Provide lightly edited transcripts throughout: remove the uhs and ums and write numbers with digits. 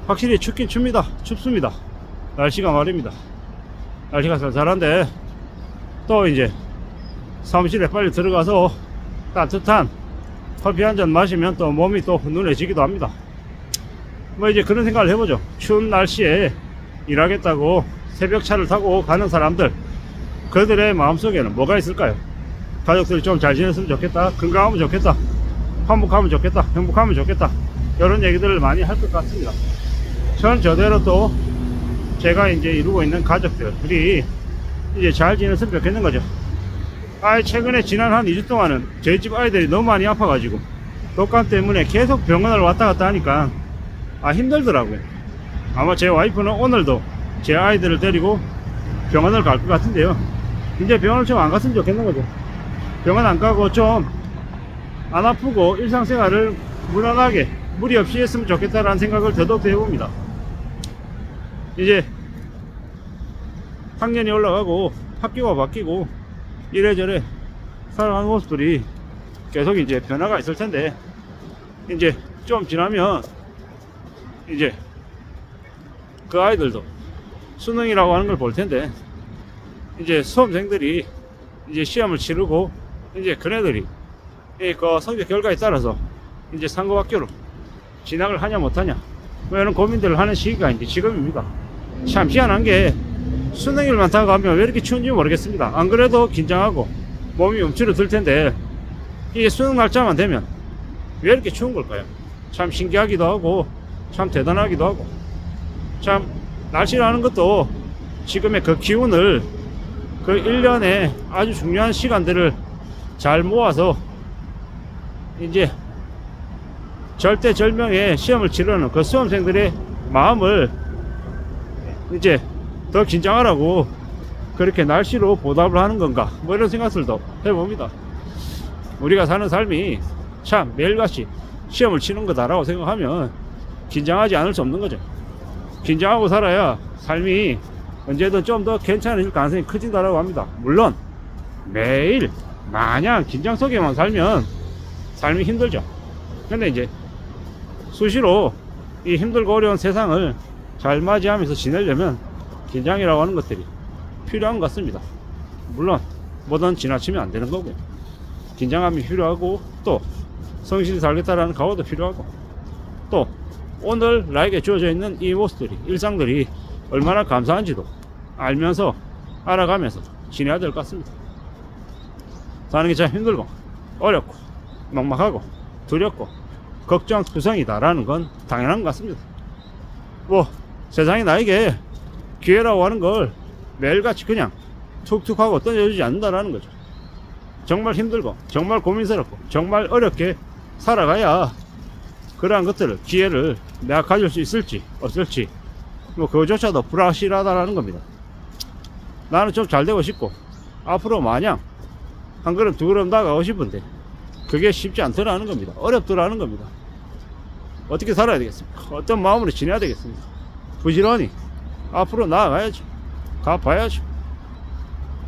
확실히 춥긴 춥니다. 춥습니다. 날씨가 말입니다. 날씨가 쌀쌀한데 또 이제 사무실에 빨리 들어가서 따뜻한 커피 한 잔 마시면 또 몸이 또 훈훈해지기도 합니다. 뭐 이제 그런 생각을 해보죠. 추운 날씨에 일하겠다고 새벽차를 타고 가는 사람들, 그들의 마음속에는 뭐가 있을까요? 가족들이 좀 잘 지냈으면 좋겠다, 건강하면 좋겠다, 화목하면 좋겠다, 행복하면 좋겠다, 이런 얘기들을 많이 할 것 같습니다. 전 저대로 또 제가 이제 이루고 있는 가족들이 이제 잘 지냈으면 좋겠는 거죠. 최근에 지난 한 2주 동안은 저희 집 아이들이 너무 많이 아파가지고 독감 때문에 계속 병원을 왔다 갔다 하니까 힘들더라고요. 아마 제 와이프는 오늘도 제 아이들을 데리고 병원을 갈 것 같은데요. 이제 병원을 좀 안 갔으면 좋겠는 거죠. 병원 안 가고 좀 안 아프고 일상생활을 무난하게 무리 없이 했으면 좋겠다라는 생각을 더더욱 해봅니다. 이제 학년이 올라가고 학교가 바뀌고 이래저래 살아가는 모습들이 계속 이제 변화가 있을 텐데, 이제 좀 지나면 이제 그 아이들도 수능이라고 하는 걸 볼 텐데, 이제 수험생들이 이제 시험을 치르고 이제 그네들이 그 성적 결과에 따라서 이제 상고학교로 진학을 하냐 못하냐 뭐 이런 고민들을 하는 시기가 이제 지금입니다. 참 희한한 게 수능일만 타고 가면 왜 이렇게 추운지 모르겠습니다. 안 그래도 긴장하고 몸이 움츠러들 텐데 이게 수능 날짜만 되면 왜 이렇게 추운 걸까요? 참 신기하기도 하고 참 대단하기도 하고, 참 날씨라는 것도 지금의 그 기운을 그 1년에 아주 중요한 시간들을 잘 모아서 이제 절대절명의 시험을 치르는 그 수험생들의 마음을 이제 더 긴장하라고 그렇게 날씨로 보답을 하는 건가, 뭐 이런 생각들도 해봅니다. 우리가 사는 삶이 참 매일같이 시험을 치는 거다라고 생각하면 긴장하지 않을 수 없는 거죠. 긴장하고 살아야 삶이 언제든 좀 더 괜찮아질 가능성이 커진다라고 합니다. 물론 매일 마냥 긴장 속에만 살면 삶이 힘들죠. 근데 이제 수시로 이 힘들고 어려운 세상을 잘 맞이하면서 지내려면 긴장이라고 하는 것들이 필요한 것 같습니다. 물론 뭐든 지나치면 안 되는 거고요. 긴장감이 필요하고 또 성실히 살겠다라는 각오도 필요하고, 또 오늘 나에게 주어져 있는 이 모습들이, 일상들이 얼마나 감사한지도 알면서 알아가면서 지내야 될 것 같습니다. 사는 게 참 힘들고 어렵고 막막하고 두렵고 걱정투성이다 라는 건 당연한 것 같습니다. 뭐 세상이 나에게 기회라고 하는 걸 매일같이 그냥 툭툭 하고 던져주지 않는다라는 거죠. 정말 힘들고 정말 고민스럽고 정말 어렵게 살아가야 그러한 것들을, 기회를 내가 가질 수 있을지 없을지 뭐 그거조차도 불확실하다라는 겁니다. 나는 좀 잘 되고 싶고 앞으로 마냥 한 걸음 두 걸음 나가고 싶은데 그게 쉽지 않더라는 겁니다. 어렵더라는 겁니다. 어떻게 살아야 되겠습니까? 어떤 마음으로 지내야 되겠습니까? 부지런히 앞으로 나아가야죠. 가봐야죠.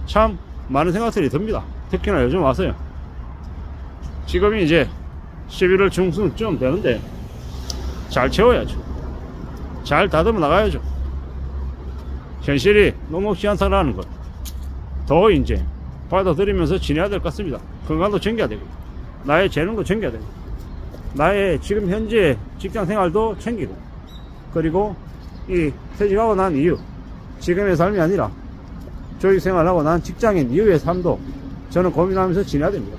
참 많은 생각들이 듭니다. 특히나 요즘 와서요. 지금이 이제 11월 중순쯤 되는데 잘 채워야죠. 잘 다듬어 나가야죠. 현실이 녹록지 않다라는 것 더 이제 받아들이면서 지내야 될 것 같습니다. 건강도 챙겨야 되고 나의 재능도 챙겨야 되고 나의 지금 현재 직장 생활도 챙기고, 그리고 이 퇴직하고 난 이후 지금의 삶이 아니라 조직 생활하고 난 직장인 이후의 삶도 저는 고민하면서 지내야 됩니다.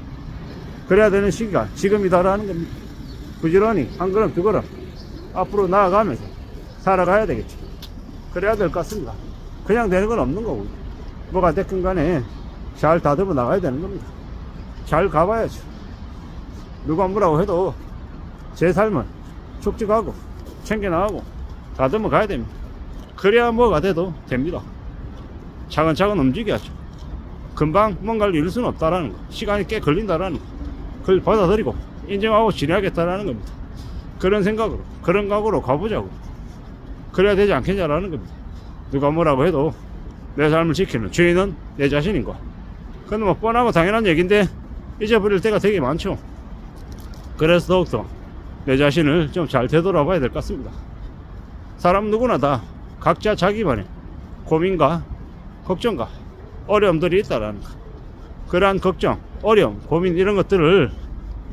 그래야 되는 시기가 지금이다라는 겁니다. 부지런히 한 걸음 두 걸음 앞으로 나아가면서 살아가야 되겠죠. 그래야 될 것 같습니다. 그냥 되는 건 없는 거고, 뭐가 됐건 간에 잘 다듬어 나가야 되는 겁니다. 잘 가봐야죠. 누가 뭐라고 해도 제 삶은 축적하고 챙겨나가고 다듬어 가야 됩니다. 그래야 뭐가 돼도 됩니다. 차근차근 움직여야죠. 금방 뭔가를 이룰 수는 없다라는 거, 시간이 꽤 걸린다라는 거, 그걸 받아들이고 인정하고 지내야겠다라는 겁니다. 그런 생각으로, 그런 각오로 가보자고. 그래야 되지 않겠냐라는 겁니다. 누가 뭐라고 해도 내 삶을 지키는 주인은 내 자신인 거, 그건 뭐 뻔하고 당연한 얘기인데 잊어버릴 때가 되게 많죠. 그래서 더욱더 내 자신을 좀 잘 되돌아봐야 될 것 같습니다. 사람 누구나 다 각자 자기만의 고민과 걱정과 어려움들이 있다라는 것. 그러한 걱정, 어려움, 고민 이런 것들을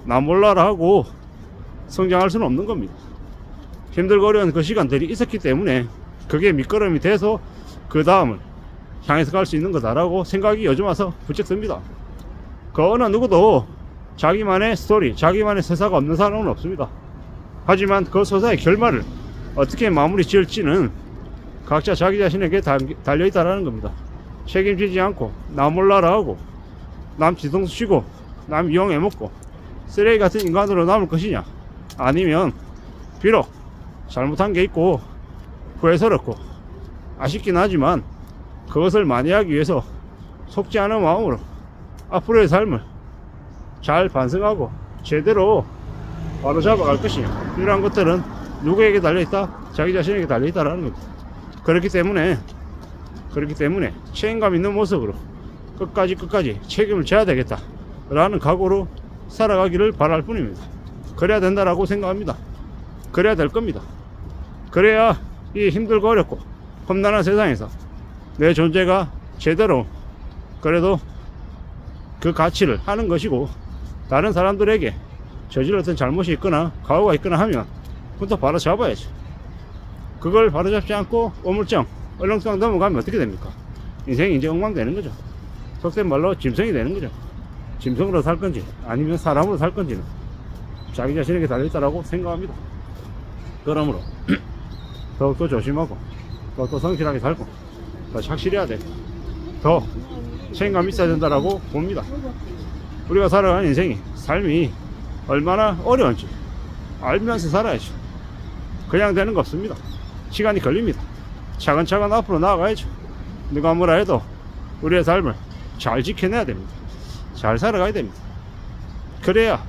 나 몰라라 하고 성장할 수는 없는 겁니다. 힘들고 어려운 그 시간들이 있었기 때문에 그게 밑거름이 돼서 그 다음을 향해서 갈 수 있는 거다라고 생각이 요즘 와서 부쩍 듭니다. 그 어느 누구도 자기만의 스토리, 자기만의 서사가 없는 사람은 없습니다. 하지만 그 서사의 결말을 어떻게 마무리 지을지는 각자 자기 자신에게 달려있다라는 겁니다. 책임지지 않고 나 몰라라 하고 남 뒤통수 치고 남 이용해 먹고 쓰레기 같은 인간으로 남을 것이냐, 아니면 비록 잘못한 게 있고 후회스럽고 아쉽긴 하지만 그것을 만회하기 위해서 속지 않은 마음으로 앞으로의 삶을 잘 반성하고 제대로 바로 잡아갈 것이냐, 이러한 것들은 누구에게 달려있다? 자기 자신에게 달려있다라는 겁니다. 그렇기 때문에 책임감 있는 모습으로 끝까지 책임을 져야 되겠다 라는 각오로 살아가기를 바랄 뿐입니다. 그래야 된다라고 생각합니다. 그래야 될 겁니다. 그래야 이 힘들고 어렵고 험난한 세상에서 내 존재가 제대로 그래도 그 가치를 하는 것이고, 다른 사람들에게 저질렀던 잘못이 있거나 가오가 있거나 하면 그것도 바로 잡아야죠. 그걸 바로 잡지 않고 오물쩡 얼렁뚱 넘어가면 어떻게 됩니까? 인생이 이제 엉망되는 거죠. 속된 말로 짐승이 되는 거죠. 짐승으로 살 건지 아니면 사람으로 살 건지는 자기 자신에게 달려있다라고 생각합니다. 그러므로 더욱더 조심하고 더욱더 성실하게 살고 더 착실해야 돼. 더 책임감 있어야 된다라고 봅니다. 우리가 살아가는 인생이, 삶이 얼마나 어려운지 알면서 살아야죠. 그냥 되는 거 없습니다. 시간이 걸립니다. 차근차근 앞으로 나아가야죠. 누가 뭐라 해도 우리의 삶을 잘 지켜내야 됩니다. 잘 살아가야 됩니다. 그래야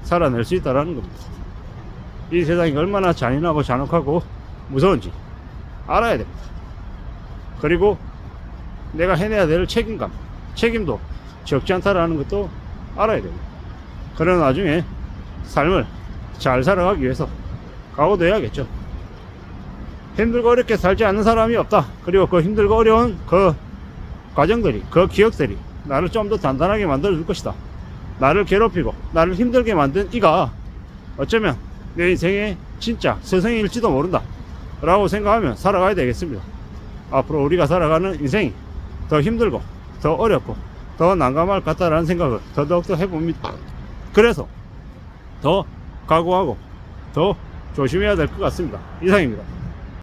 살아낼 수 있다라는 겁니다. 이 세상이 얼마나 잔인하고 잔혹하고 무서운지 알아야 됩니다. 그리고 내가 해내야 될 책임도 적지 않다라는 것도 알아야 됩니다. 그런 와중에 삶을 잘 살아가기 위해서 각오도 해야겠죠. 힘들고 어렵게 살지 않는 사람이 없다. 그리고 그 힘들고 어려운 그 과정들이, 그 기억들이 나를 좀 더 단단하게 만들어 줄 것이다. 나를 괴롭히고 나를 힘들게 만든 이가 어쩌면 내 인생의 진짜 스승일지도 모른다 라고 생각하면 살아가야 되겠습니다. 앞으로 우리가 살아가는 인생이 더 힘들고 더 어렵고 더 난감할 것 같다라는 생각을 더더욱더 해봅니다. 그래서 더 각오하고 더 조심해야 될 것 같습니다. 이상입니다.